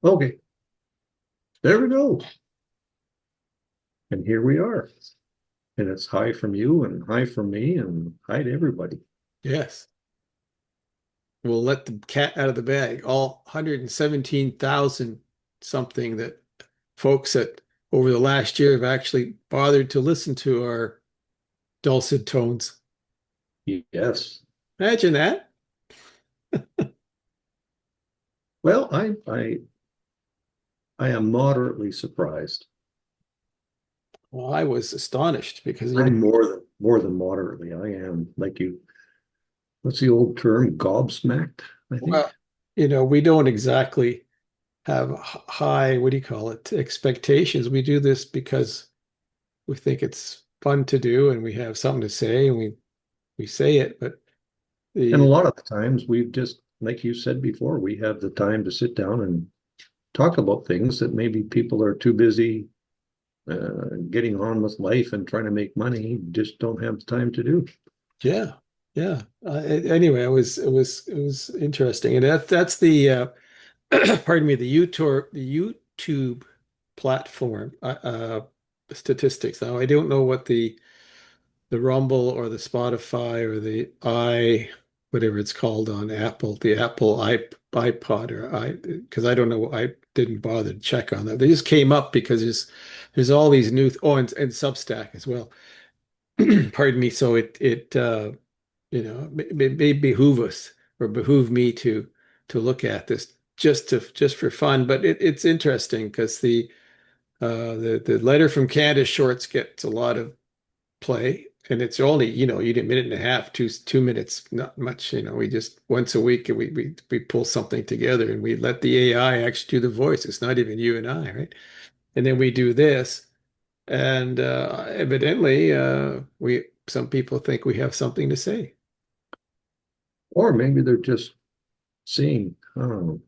Okay, there we go. And here we are. And it's hi from you and hi from me and hi to everybody. Yes. We'll let the cat out of the bag. All 117,000 something that folks that over the last year have actually bothered to listen to our dulcet tones. Yes. Imagine that. Well, I am moderately surprised. Well, I was astonished because, I'm more than moderately. I am like you. What's the old term? Gobsmacked, I think. well, we don't exactly have high, what do you call it, expectations. We do this because we think it's fun to do and we have something to say and we say it, but And a the lot of the times we've just, like you said before, we have the time to sit down and talk about things that maybe people are too busy getting on with life and trying to make money, just don't have the time to do. Yeah, yeah. Anyway, it was interesting, and that's the pardon me, the YouTube platform statistics. Now, I don't know what the Rumble or the Spotify or the whatever it's called on Apple, the Apple iPod or because I don't know, I didn't bother to check on that. They just came up because there's all these new and Substack as well. Pardon me. So it may behoove us or behoove me to look at this just for fun. But it's interesting because the letter from Candace shorts gets a lot of play, and it's only you did a minute and a half, 2 minutes, not much. We just once a week and we pull something together and we let the AI actually do the voice. It's not even you and I, right? And then we do this, and evidently we some people think we have something to say. Or maybe they're just seeing, oh,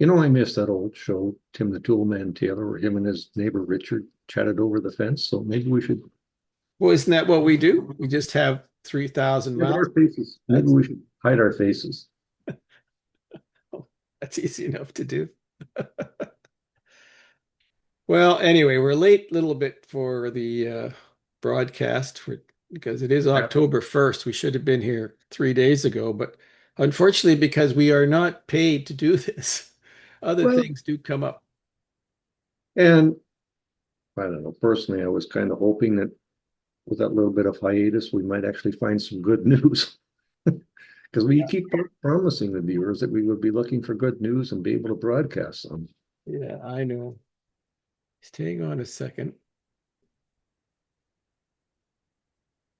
I miss that old show, Tim the Toolman Taylor, where him and his neighbor Richard chatted over the fence. So maybe we should Well, isn't that what we do? We just have 3,000 hide mouths. our faces. Maybe That's we should hide our faces. that's easy enough to do. Well, anyway, we're late a little bit for the broadcast because it is Yeah. October 1st. We should have been here 3 days ago, but unfortunately, because we are not paid to do this, other Well, things do come up. and I don't know. Personally, I was kind of hoping that with that little bit of hiatus, we might actually find some good news. Because we keep promising the viewers that we would be looking for good news and be able to broadcast some. Yeah, I know. Just hang on a second.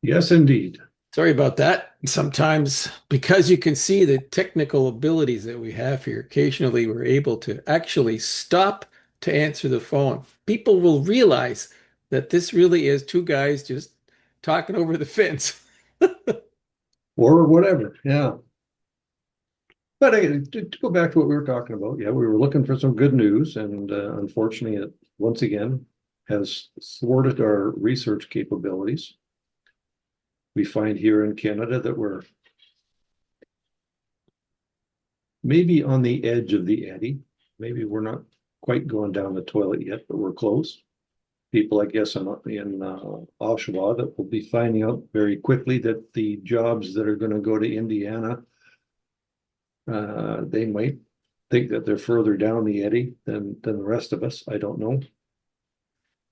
Yes, indeed. Sorry about that. Sometimes, because you can see the technical abilities that we have here, occasionally we're able to actually stop to answer the phone. People will realize that this really is two guys just talking over the fence. Or whatever. Yeah. But to go back to what we were talking about, yeah, we were looking for some good news, and unfortunately, it once again has thwarted our research capabilities. We find here in Canada that we're maybe on the edge of the eddy. Maybe we're not quite going down the toilet yet, but we're close. People, I guess, in Oshawa that will be finding out very quickly that the jobs that are going to go to Indiana, they might think that they're further down the eddy than the rest of us. I don't know.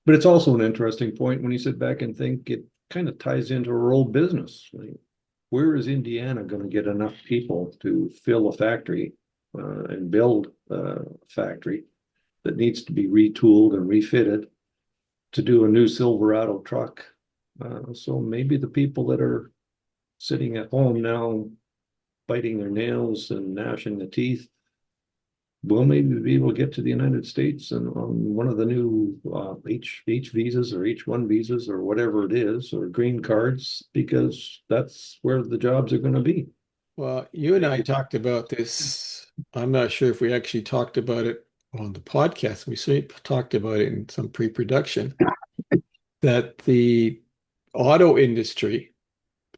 But it's also an interesting point when you sit back and think it kind of ties into our old business. Like, where is Indiana going to get enough people to fill a factory and build a factory that needs to be retooled and refitted to do a new Silverado truck? So maybe the people that are sitting at home now, biting their nails and gnashing the teeth, will maybe be able to get to the United States and on one of the new H visas or H1 visas or whatever it is, or green cards, because that's where the jobs are going to be. Well, you and I talked about this. I'm not sure if we actually talked about it on the podcast. We certainly talked about it in some pre-production that the auto industry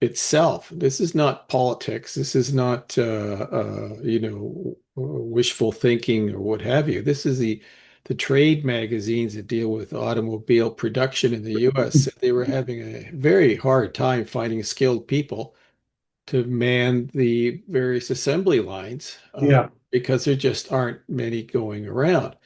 itself. This is not politics. This is not wishful thinking or what have you. This is the trade magazines that deal with automobile production in the U.S. They were having a very hard time finding skilled people to man the various assembly lines Yeah. because there just aren't many going around.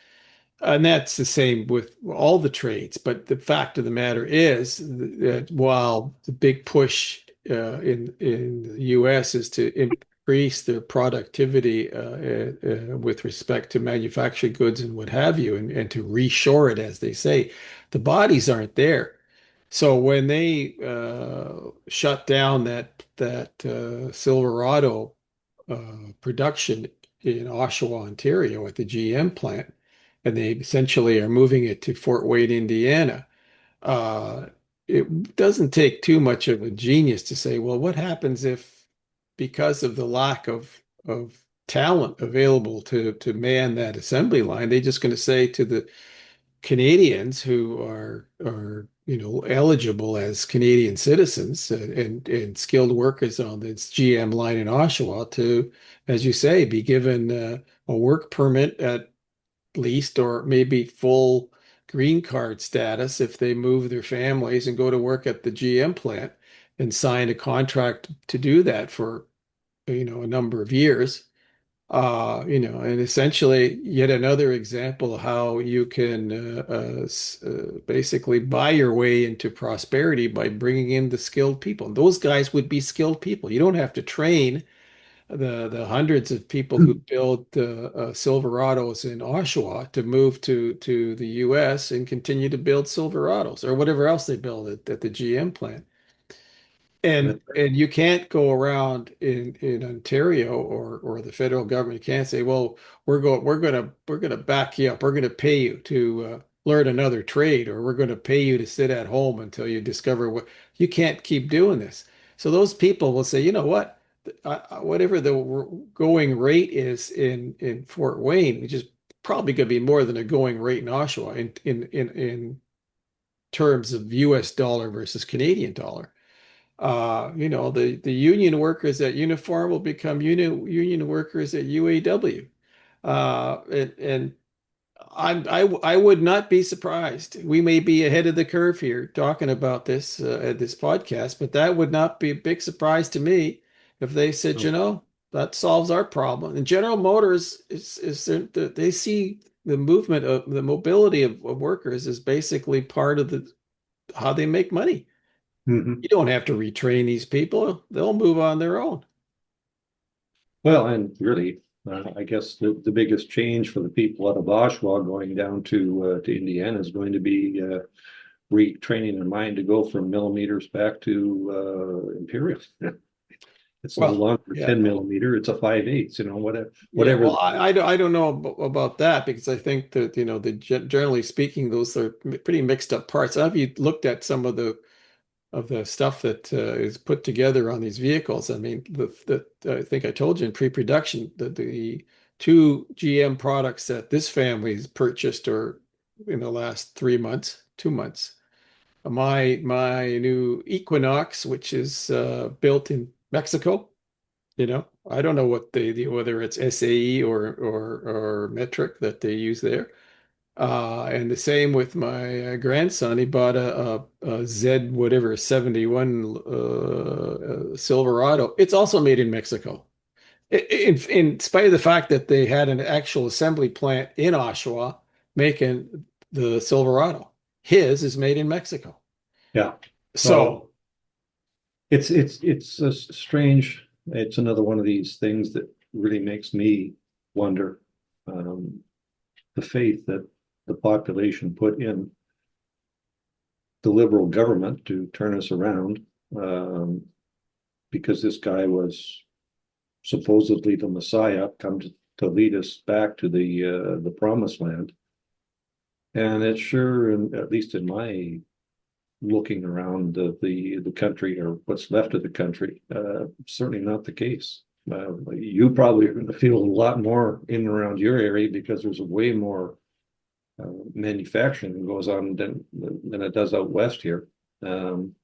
And that's the same with all the trades. But the fact of the matter is that while the big push in the U.S. is to increase their productivity with respect to manufactured goods and what have you, and to reshore it, as they say, the bodies aren't there. So when they shut down that Silverado production in Oshawa, Ontario, at the GM plant, and they essentially are moving it to Fort Wayne, Indiana. Uh, it doesn't take too much of a genius to say, well, what happens if, because of the lack of talent available to man that assembly line, they're just going to say to the Canadians who are eligible as Canadian citizens and skilled workers on this GM line in Oshawa to, as you say, be given a work permit at least, or maybe full green card status if they move their families and go to work at the GM plant and sign a contract to do that for a number of years. And essentially yet another example of how you can basically buy your way into prosperity by bringing in the skilled people. And those guys would be skilled people. You don't have to train the hundreds of people who build Silverados in Oshawa to move to the U.S. and continue to build Silverados or whatever else they build at the GM plant. And you can't go around in Ontario or the federal government can't say, well, we're gonna back you up. We're gonna pay you to learn another trade, or we're gonna pay you to sit at home until you discover what you can't keep doing this. So those people will say, you know what, whatever the going rate is in Fort Wayne, which is probably going to be more than a going rate in Oshawa in terms of U.S. dollar versus Canadian dollar. The union workers at Uniform will become union workers at UAW. And I would not be surprised. We may be ahead of the curve here talking about this at this podcast, but that would not be a big surprise to me if they said, that solves our problem. And General Motors they see the movement of the mobility of workers as basically part of how they make money. Mhm. You don't have to retrain these people. They'll move on their own. Well, and really, I guess the biggest change for the people out of Oshawa going down to Indiana is going to be retraining their mind to go from millimeters back to imperial. It's no Well, longer yeah, 10 millimeter; it's a 5/8. Whatever, yeah. whatever. Well, I don't know about that because I think that generally speaking, those are pretty mixed up parts. Have you looked at some of the stuff that is put together on these vehicles? I mean, I think I told you in pre-production that the two GM products that this family's purchased are in the last 3 months, 2 months. My new Equinox, which is built in Mexico. I don't know whether it's SAE or metric that they use there. And the same with my grandson. He bought a Z whatever 71 Silverado. It's also made in Mexico. In spite of the fact that they had an actual assembly plant in Oshawa making the Silverado, his is made in Mexico. Yeah. So, Well, it's a strange. It's another one of these things that really makes me wonder the faith that the population put in the liberal government to turn us around, because this guy was supposedly the Messiah, come to lead us back to the promised land. And it's sure, and at least in my looking around the country or what's left of the country, certainly not the case. You probably are going to feel a lot more in and around your area because there's a way more manufacturing that goes on than it does out west here. Um,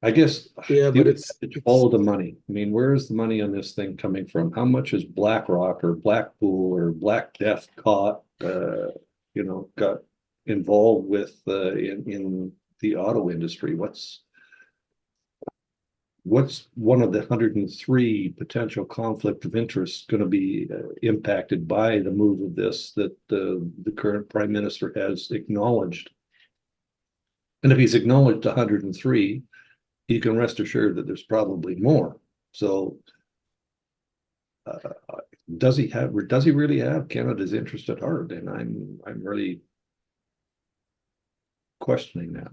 I guess Yeah, the but other message, it's follow the money. I mean, where is the money on this thing coming from? How much is BlackRock or Blackpool or Black Death got involved with in the auto industry? What's one of the 103 potential conflict of interest going to be impacted by the move of this that the current prime minister has acknowledged? And if he's acknowledged 103, you can rest assured that there's probably more. So, uh, does he really have Canada's interest at heart? And I'm really questioning that.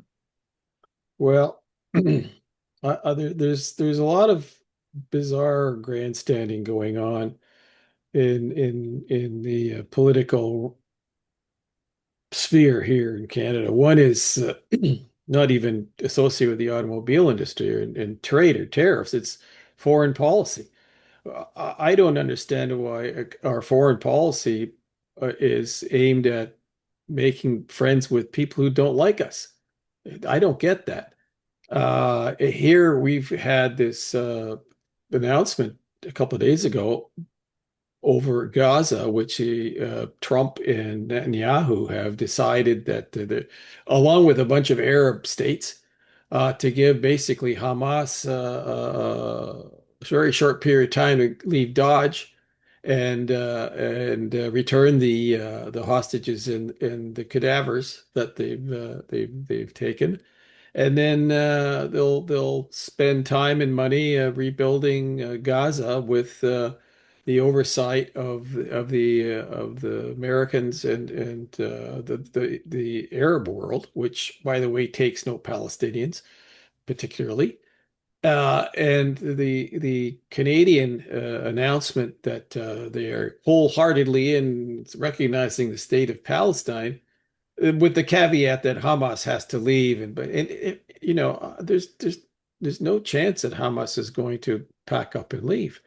well, there's a lot of bizarre grandstanding going on in the political sphere here in Canada. One is not even associated with the automobile industry and trade or tariffs. It's foreign policy. I don't understand why our foreign policy is aimed at making friends with people who don't like us. I don't get that. Here we've had this announcement a couple of days ago over Gaza, which Trump and Netanyahu have decided that, along with a bunch of Arab states, to give basically Hamas a very short period of time to leave Dodge and return the hostages and the cadavers that they've taken. And then they'll spend time and money rebuilding Gaza with the oversight of the Americans and the Arab world, which, by the way, takes no Palestinians particularly. And the Canadian announcement that they are wholeheartedly in recognizing the state of Palestine with the caveat that Hamas has to leave, there's no chance that Hamas is going to pack up and leave.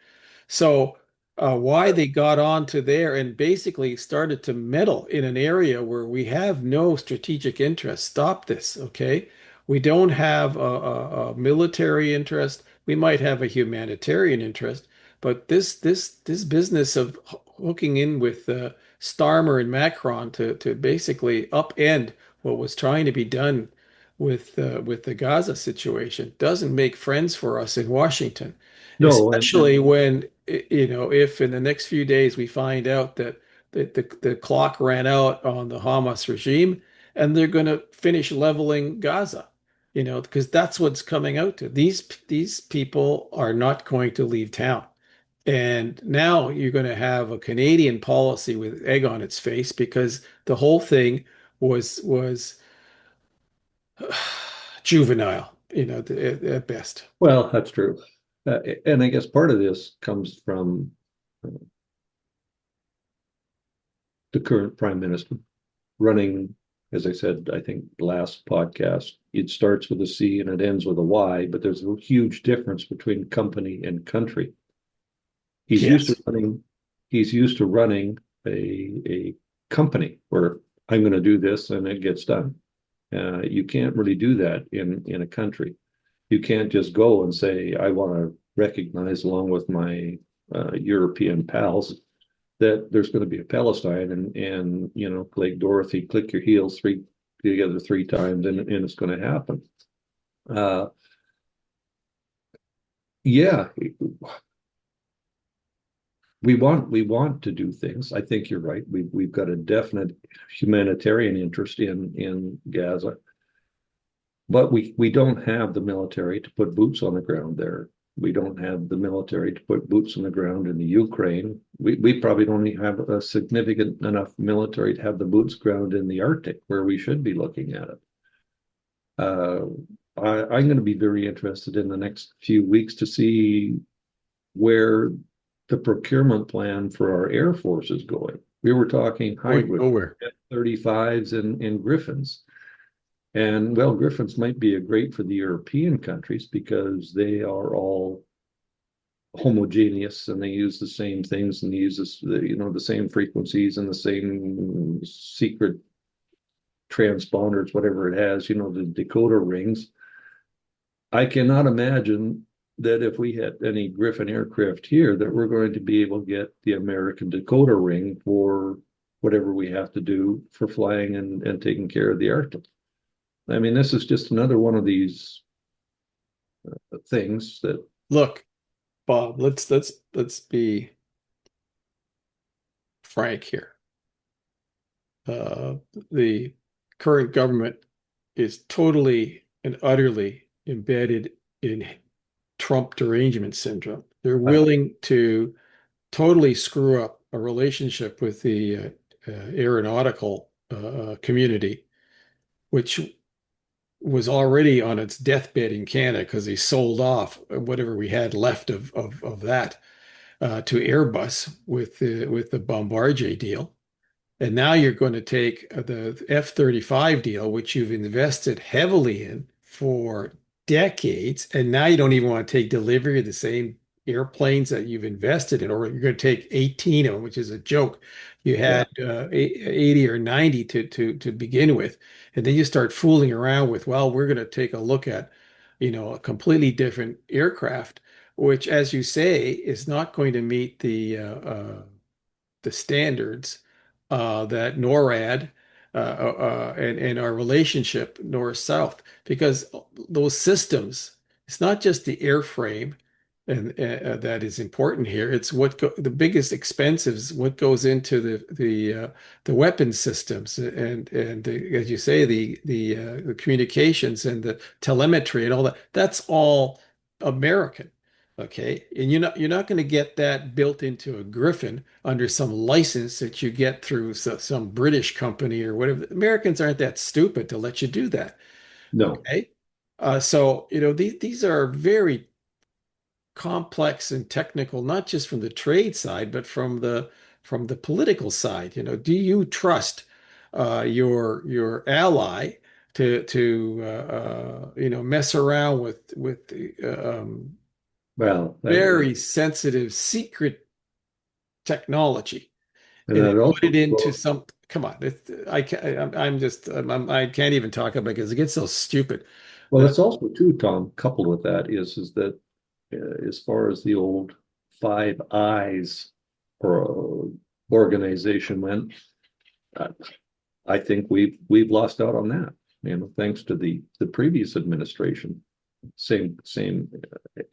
So why they got onto there and basically started to meddle in an area where we have no strategic interest. Stop this, okay? We don't have a military interest. We might have a humanitarian interest, but this business of hooking in with Starmer and Macron to basically upend what was trying to be done with the Gaza situation doesn't make friends for us in Washington, No, especially when if in the next few days we find out that the clock ran out on the Hamas regime and they're going to finish leveling Gaza, because that's what's coming out to. These people are not going to leave town. And now you're going to have a Canadian policy with egg on its face because the whole thing was juvenile, at best. well, that's true. And I guess part of this comes from uh, the current prime minister running, as I said, I think last podcast, it starts with a C and it ends with a Y, but there's a huge difference between company and country. He's used to Yes. running, he's used to running a company where I'm going to do this and it gets done. You can't really do that in a country. You can't just go and say, I want to recognize, along with my European pals, that there's going to be a Palestine and like Dorothy, click your heels together three times and it's going to happen. Uh, yeah, we want to do things. I think you're right. We've got a definite humanitarian interest in Gaza, but we don't have the military to put boots on the ground there. We don't have the military to put boots on the ground in the Ukraine. We probably don't even have a significant enough military to have the boots ground in the Arctic, where we should be looking at it. Uh, I'm going to be very interested in the next few weeks to see where the procurement plan for our Air Force is going. We were talking Going hybrid nowhere. F-35s and Griffins. And well, Griffins might be a great for the European countries because they are all homogeneous and they use the same things and they use the same frequencies and the same secret transponders, whatever it has, the decoder rings. I cannot imagine that if we had any Griffin aircraft here, that we're going to be able to get the American Dakota ring for whatever we have to do for flying and taking care of the Arctic. I mean, this is just another one of these things that, Look, Bob, let's be frank here. Uh, the current government is totally and utterly embedded in Trump derangement syndrome. They're uh, willing to totally screw up a relationship with the aeronautical community, which was already on its deathbed in Canada because he sold off whatever we had left of that to Airbus with the Bombardier deal. And now you're going to take the F-35 deal, which you've invested heavily in for decades, and now you don't even want to take delivery of the same airplanes that you've invested in, or you're going to take 18 of them, which is a joke. You yeah, had 80 or 90 to begin with, and then you start fooling around with, well, we're going to take a look at, a completely different aircraft, which, as you say, is not going to meet the standards that NORAD and our relationship north-south, because those systems, it's not just the airframe and that is important here. It's the biggest expense is what goes into the weapon systems as you say, the communications and the telemetry and all that. That's all American. Okay. And you're not going to get that built into a Griffin under some license that you get through some British company or whatever. Americans aren't that stupid to let you do that. no, Okay. So, these are very complex and technical, not just from the trade side, but from the political side. Do you trust your ally to mess around with well, very sensitive secret technology and and then that put also it into goes, some, come on, I can't, I'm just, I can't even talk about it because it gets so stupid. well, Uh, it's also too, Tom, coupled with that is that as far as the old Five Eyes or organization went, uh, I think we've lost out on that, thanks to the previous administration. Same,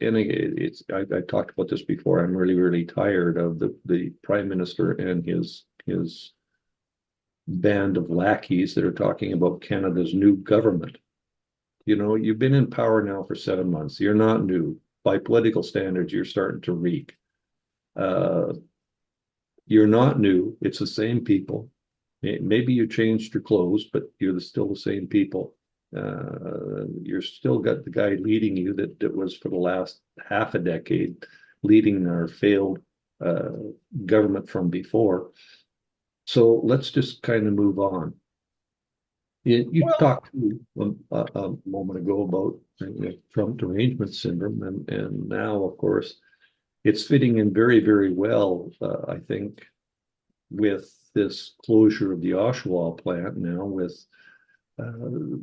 and I talked about this before. I'm really tired of the prime minister and his band of lackeys that are talking about Canada's new government. You've been in power now for 7 months. You're not new. By political standards, you're starting to reek. Uh, you're not new. It's the same people. Maybe you changed your clothes, but you're still the same people. You're still got the guy leading you that was for the last half a decade leading our failed uh, government from before. So let's just kind of move on. You well, talked a moment ago about Trump derangement syndrome, and now, of course, it's fitting in very well, I think, with this closure of the Oshawa plant now, with uh,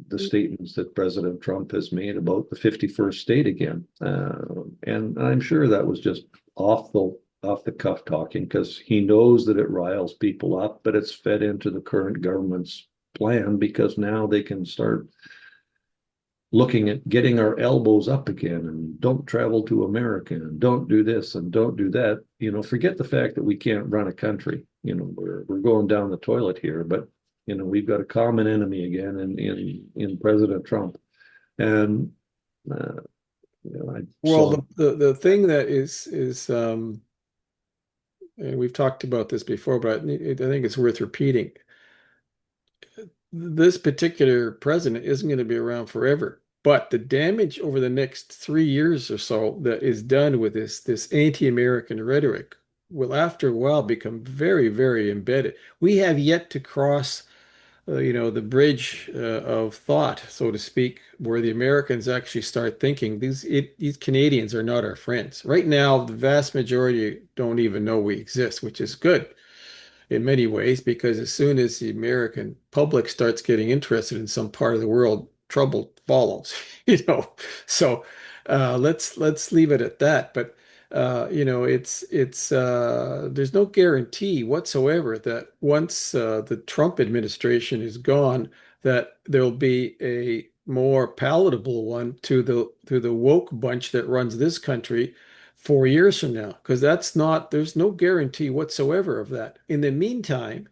the statements that President Trump has made about the 51st state again. And I'm sure that was just off the cuff talking because he knows that it riles people up, but it's fed into the current government's plan because now they can start looking at getting our elbows up again and don't travel to America and don't do this and don't do that. Forget the fact that we can't run a country. We're going down the toilet here, but we've got a common enemy again in President Trump. And I well, saw, the thing that is and we've talked about this before, but I think it's worth repeating. This particular president isn't going to be around forever. But the damage over the next 3 years or so that is done with this anti-American rhetoric will after a while become very, very embedded. We have yet to cross, the bridge of thought, so to speak, where the Americans actually start thinking these Canadians are not our friends. Right now, the vast majority don't even know we exist, which is good in many ways, because as soon as the American public starts getting interested in some part of the world, trouble follows, So let's leave it at that. But it's there's no guarantee whatsoever that once the Trump administration is gone, that there'll be a more palatable one to the woke bunch that runs this country 4 years from now, because there's no guarantee whatsoever of that. In the meantime,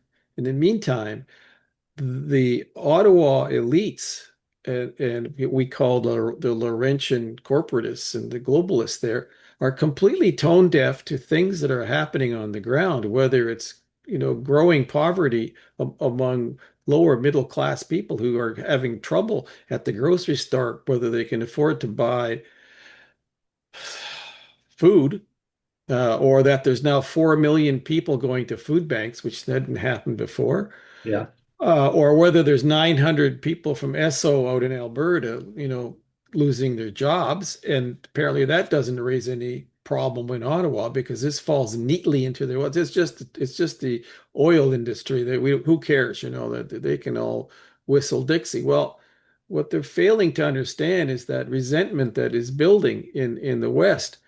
the Ottawa elites, and we call the Laurentian corporatists and the globalists there, are completely tone deaf to things that are happening on the ground, whether it's, growing poverty among lower middle class people who are having trouble at the grocery store, whether they can afford to buy food, or that there's now 4 million people going to food banks, which hadn't happened before, Yeah, or whether there's 900 people from Esso out in Alberta, losing their jobs. And apparently that doesn't raise any problem in Ottawa because this falls neatly into their, well, it's just the oil industry that who cares, that they can all whistle Dixie. Well, what they're failing to understand is that resentment that is building in the West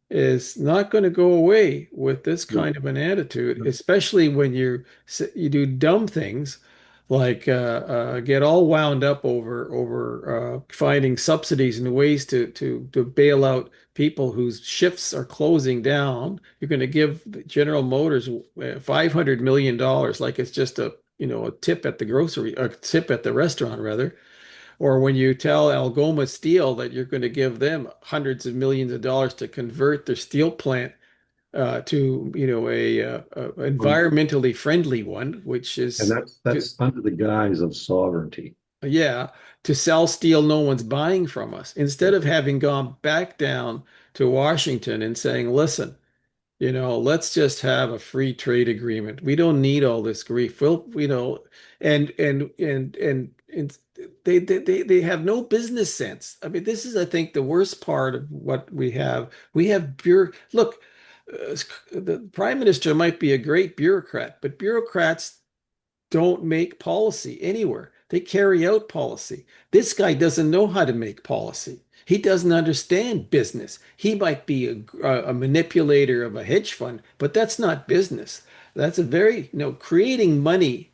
is not going to go away with this no, kind of an attitude, no. especially when you do dumb things like get all wound up over finding subsidies and ways to bail out people whose shifts are closing down. You're going to give General Motors $500 million, like it's just a tip at the a tip at the restaurant rather. Or when you tell Algoma Steel that you're going to give them hundreds of millions of dollars to convert their steel plant to, a Um, environmentally friendly one, which And is to, that's under the guise of sovereignty. yeah, to sell steel no one's buying from us, instead of having gone back down to Washington and saying, listen, let's just have a free trade agreement. We don't need all this grief. And they have no business sense. I mean, this is, I think, the worst part of what we have. We have look, the prime minister might be a great bureaucrat, but bureaucrats don't make policy anywhere. They carry out policy. This guy doesn't know how to make policy. He doesn't understand business. He might be a manipulator of a hedge fund, but that's not business. That's a very, creating money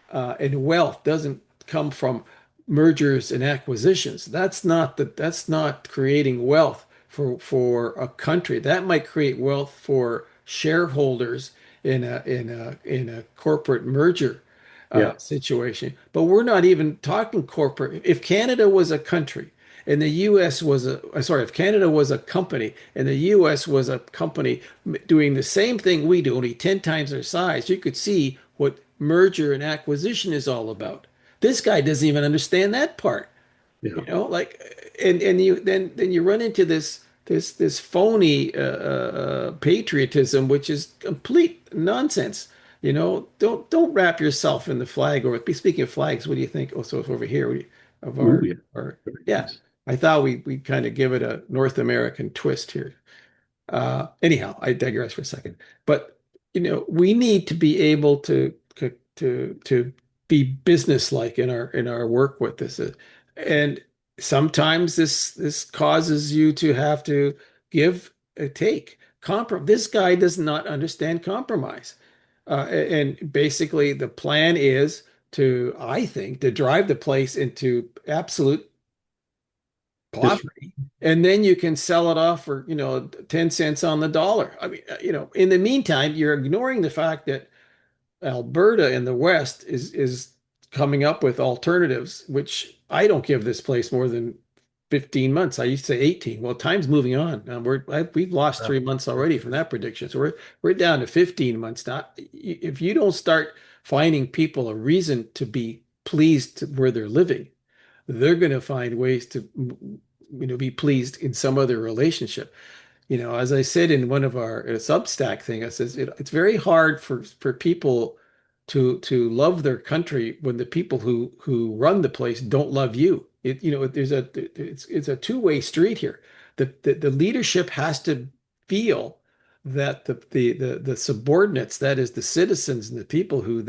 and wealth doesn't come from mergers and acquisitions. That's not creating wealth for a country. That might create wealth for shareholders in a corporate merger Yeah, situation. But we're not even talking corporate. If Canada was a country and the US was sorry, if Canada was a company and the US was a company doing the same thing we do, only 10 times their size, you could see what merger and acquisition is all about. This guy doesn't even understand that part. yeah. Like, and you then you run into this phony patriotism, which is complete nonsense. Don't wrap yourself in the flag. Or speaking of flags, what do you think? Oh, so it's over here of Ooh, yeah. our Very yeah. nice. I thought we kind of give it a North American twist here. Anyhow, I digress for a second. But we need to be able to be businesslike in our work with this. And sometimes this causes you to have to give a take. This guy does not understand compromise. And basically the plan is I think, to drive the place into absolute Just poverty, and then you can sell it off for 10 cents on the dollar. I mean, in the meantime, you're ignoring the fact that Alberta in the West is coming up with alternatives, which I don't give this place more than 15 months. I used to say 18. Well, time's moving on. We've lost 3 months already from that prediction. So we're down to 15 months now. If you don't start finding people a reason to be pleased where they're living, they're going to find ways to be pleased in some other relationship. As I said in one of our Substack thing, I says it's very hard for people to love their country when the people who run the place don't love you. It's a two-way street here. The leadership has to feel that the subordinates, that is the citizens and the people who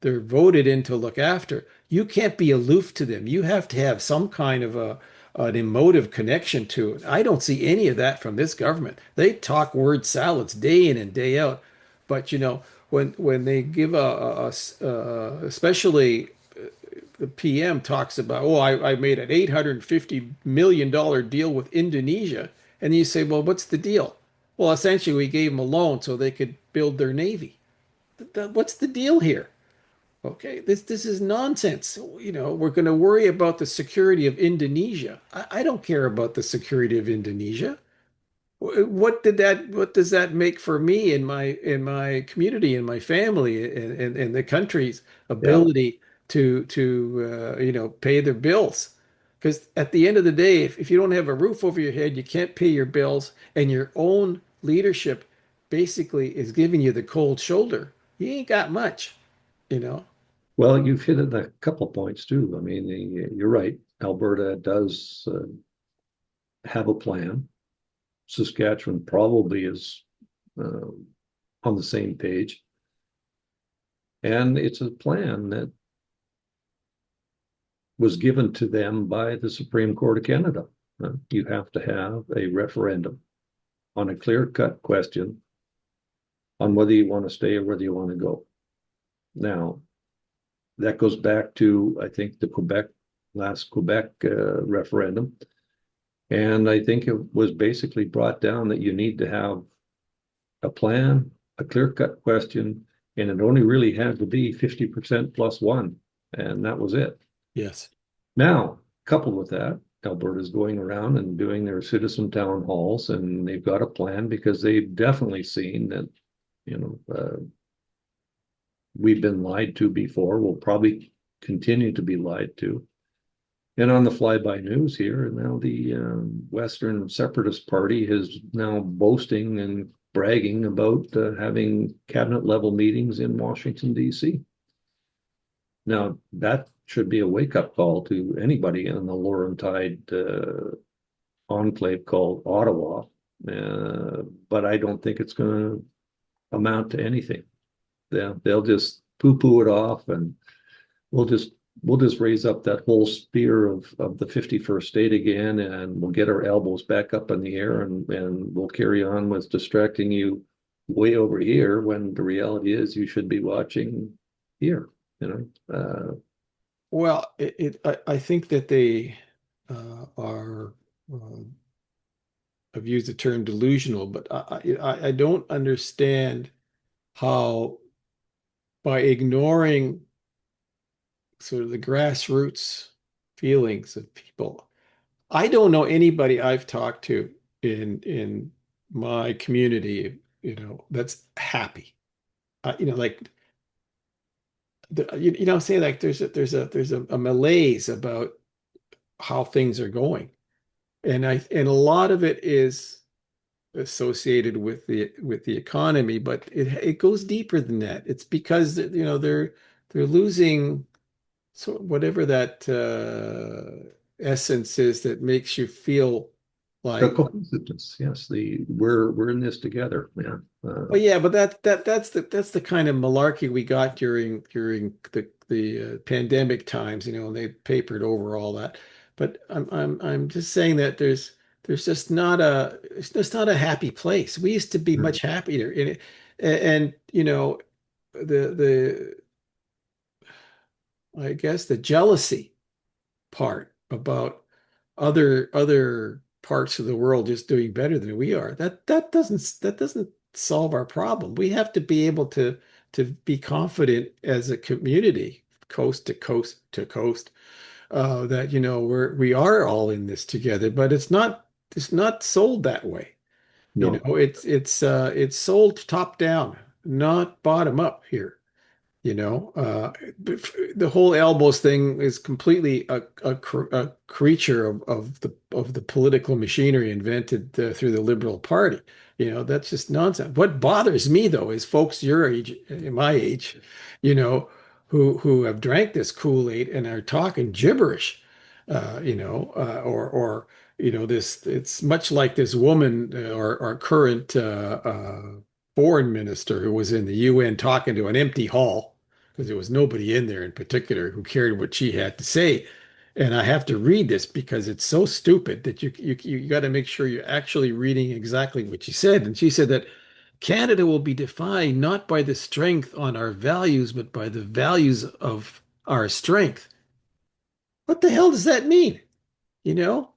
they're voted in to look after. You can't be aloof to them. You have to have some kind of an emotive connection to it. I don't see any of that from this government. They talk word salads day in and day out, but when they give especially the PM talks about, oh, I made an $850 million deal with Indonesia. And you say, well, what's the deal? Well, essentially, we gave them a loan so they could build their navy. What's the deal here? Okay, this is nonsense. We're going to worry about the security of Indonesia. I don't care about the security of Indonesia. What does that make for me in my community, in my family, and the country's Yeah. ability to pay their bills? Because at the end of the day, if you don't have a roof over your head, you can't pay your bills, and your own leadership basically is giving you the cold shoulder. You ain't got much, you know. Well, you've hit it a couple points too. I mean, you're right. Alberta does have a plan. Saskatchewan probably is uh, on the same page. And it's a plan that was given to them by the Supreme Court of Canada. You have to have a referendum on a clear-cut question on whether you want to stay or whether you want to go. Now, that goes back to, I think, the last Quebec referendum. And I think it was basically brought down that you need to have a plan, a clear-cut question, and it only really had to be 50% plus one. And that was it. Yes. Now, coupled with that, Alberta's going around and doing their citizen town halls, and they've got a plan because they've definitely seen that, we've been lied to before. We'll probably continue to be lied to. And on the flyby news here, now the Western Separatist Party is now boasting and bragging about having cabinet level meetings in Washington, D.C. Now, that should be a wake up call to anybody in the Laurentide enclave called Ottawa. But I don't think it's going to amount to anything. They'll just poo poo it off, and we'll just raise up that whole spear of the 51st state again, and we'll get our elbows back up in the air, and we'll carry on with distracting you way over here when the reality is you should be watching here, Well, I think that they are. I've used the term delusional, but I don't understand how by ignoring sort of the grassroots feelings of people. I don't know anybody I've talked to in my community, that's happy. Like I'm saying, like there's a malaise about how things are going, and a lot of it is associated with the economy, but it goes deeper than that. It's because they're losing, so whatever that essence is that makes you feel the like, cohesiveness. Yes, we're in this together, man. well, yeah, but that's the kind of malarkey we got during the pandemic times, and they papered over all that. But I'm just saying that there's just not it's just not a happy place. We used to be much happier in it, and the I guess the jealousy part about other parts of the world just doing better than we are. That doesn't solve our problem. We have to be able to be confident as a community, coast to coast to coast, that we are all in this together. But it's not sold that way. No, It's sold top down, not bottom up here. The whole elbows thing is completely a creature of the political machinery invented through the Liberal Party. That's just nonsense. What bothers me though is folks your age, my age, you know, who have drank this Kool-Aid and are talking gibberish, or this. It's much like this woman, our current foreign minister who was in the UN talking to an empty hall because there was nobody in there in particular who cared what she had to say. And I have to read this because it's so stupid that you got to make sure you're actually reading exactly what she said. And she said that Canada will be defined not by the strength on our values, but by the values of our strength. What the hell does that mean? You know?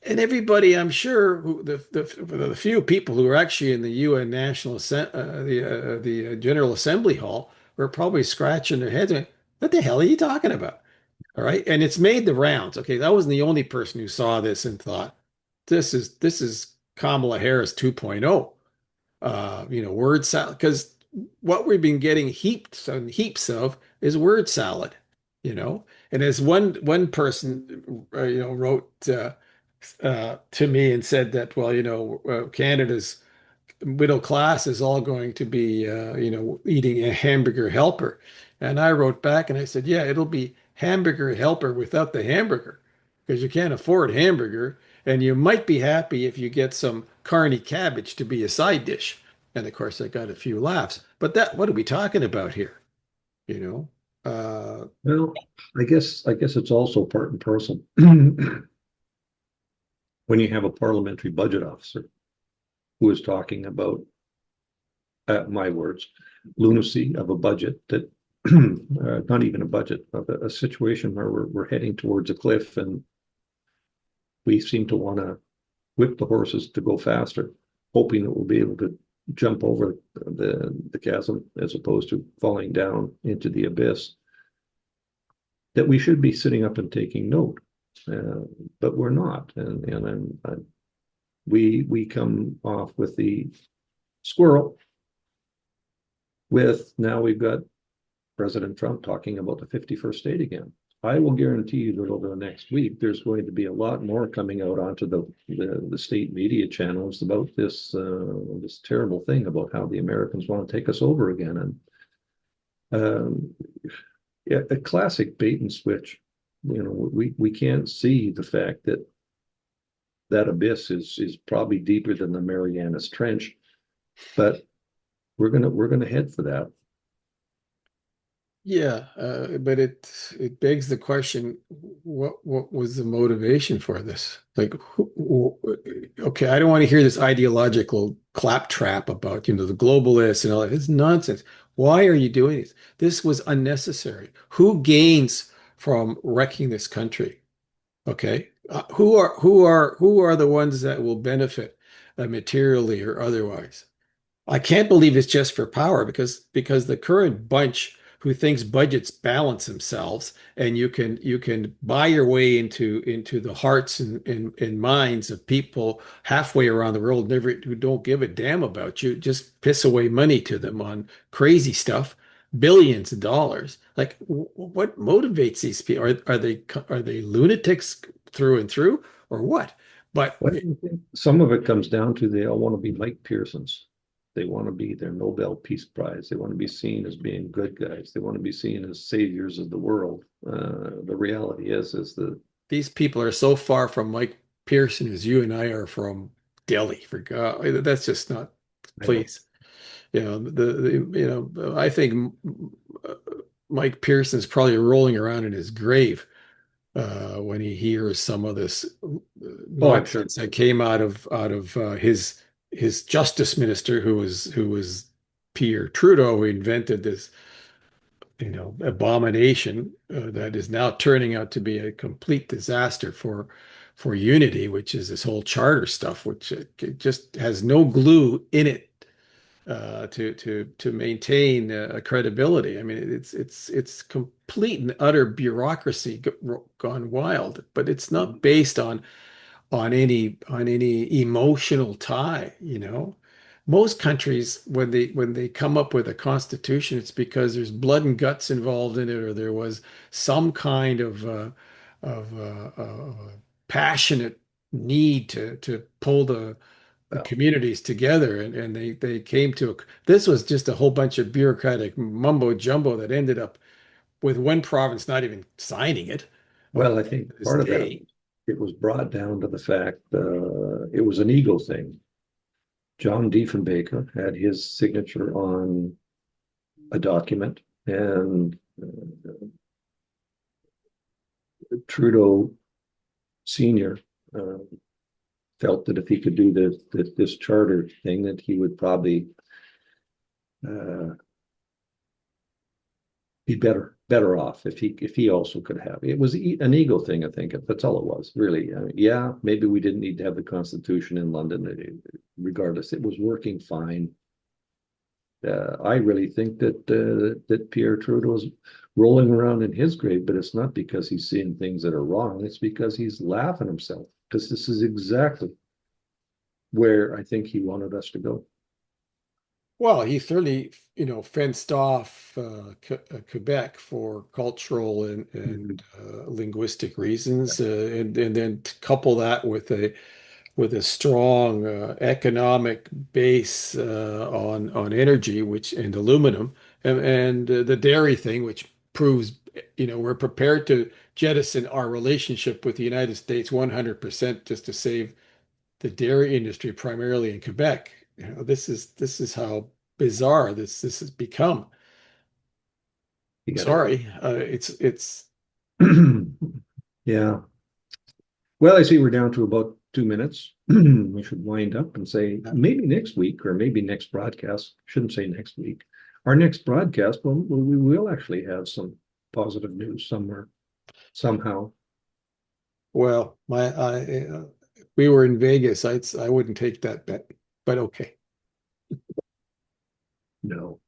And everybody, I'm sure, the few people who are actually in the UN National the General Assembly Hall were probably scratching their heads. Going, what the hell are you talking about? All right, and it's made the rounds. Okay, I wasn't the only person who saw this and thought this is Kamala Harris 2.0. Word salad. Because what we've been getting heaps and heaps of is word salad. And as one person, wrote to me and said that, well, Canada's middle class is all going to be, eating a hamburger helper. And I wrote back and I said, yeah, it'll be hamburger helper without the hamburger because you can't afford hamburger. And you might be happy if you get some carny cabbage to be a side dish. And of course, I got a few laughs. But what are we talking about here? You know? Well, I guess it's also part and parcel. When you have a parliamentary budget officer who is talking about, my words, lunacy of a budget that not even a budget of a situation where we're heading towards a cliff and we seem to want to whip the horses to go faster, hoping that we'll be able to jump over the chasm as opposed to falling down into the abyss. That we should be sitting up and taking note, uh, but we're not, and we come off with the squirrel. With now we've got President Trump talking about the 51st state again. I will guarantee you that over the next week, there's going to be a lot more coming out onto the state media channels about this terrible thing about how the Americans want to take us over again. And yeah, a classic bait and switch. We can't see the fact that that abyss is probably deeper than the Marianas Trench, but we're gonna head for that. Yeah, but it begs the question, what was the motivation for this? Like, okay, I don't want to hear this ideological claptrap about, the globalists and all that. It's nonsense. Why are you doing this? This was unnecessary. Who gains from wrecking this country? Okay, who are the ones that will benefit materially or otherwise? I can't believe it's just for power because the current bunch who thinks budgets balance themselves and you can buy your way into the hearts and minds of people halfway around the world who don't give a damn about you, just piss away money to them on crazy stuff, billions of dollars. Like what motivates these people? Are they lunatics through and through or what? But What do you think? Some of it comes down to they all want to be Mike Pearsons. They want to be their Nobel Peace Prize. They want to be seen as being good guys. They want to be seen as saviors of the world. The reality is the these people are so far from Mike Pearson as you and I are from Delhi. For God, that's just not. I know. Please, I think uh, Mike Pearson's probably rolling around in his grave when he hears some of this Oh, I'm sure. nonsense that came out of his justice minister, who was Pierre Trudeau, who invented this abomination that is now turning out to be a complete disaster for unity, which is this whole charter stuff, which it just has no glue in it to maintain credibility. I mean, it's complete and utter bureaucracy gone wild, but it's not based on any emotional tie. Most countries, when they come up with a constitution, it's because there's blood and guts involved in it, or there was some kind of passionate need to pull the Well, communities together, and they came to this was just a whole bunch of bureaucratic mumbo jumbo that ended up with one province not even signing it well, I to think this part of that day. it was brought down to the fact it was an ego thing. John Diefenbaker had his signature on a document, and Trudeau Senior uh, felt that if he could do this charter thing, that he would probably uh, be better off if he also could have. It was an ego thing, I think. That's all it was, really. Yeah, maybe we didn't need to have the Constitution in London. Regardless, it was working fine. I really think that Pierre Trudeau's rolling around in his grave, but it's not because he's seeing things that are wrong. It's because he's laughing himself. Because this is exactly where I think he wanted us to go. Well, he certainly, fenced off Quebec for cultural and linguistic reasons, and then to couple that with a strong economic base on energy, which and aluminum, and the dairy thing, which proves, we're prepared to jettison our relationship with the United States 100% just to save the dairy industry, primarily in Quebec. This is how bizarre this has become. You got Sorry, it's it. Yeah. Well, I see we're down to about 2 minutes. We should wind up and say maybe next week or maybe next broadcast. Shouldn't say next week. Our next broadcast, well, we will actually have some positive news somewhere, somehow. well, we were in Vegas. I wouldn't take that bet, but okay. No.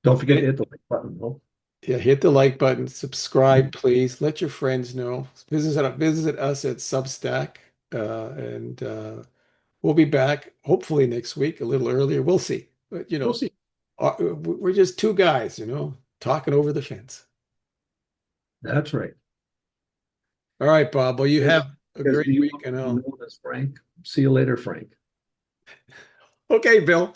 Don't forget to Eh, hit the like button. No? Yeah, hit the like button, subscribe, please. Let your friends know. Visit us at Substack, and we'll be back hopefully next week, a little earlier. We'll see. But We'll see. we're just two guys, talking over the fence. That's right. All right, Bob. Well, you As, have a as great you week, and know as Frank. See you later, Frank. okay, Bill.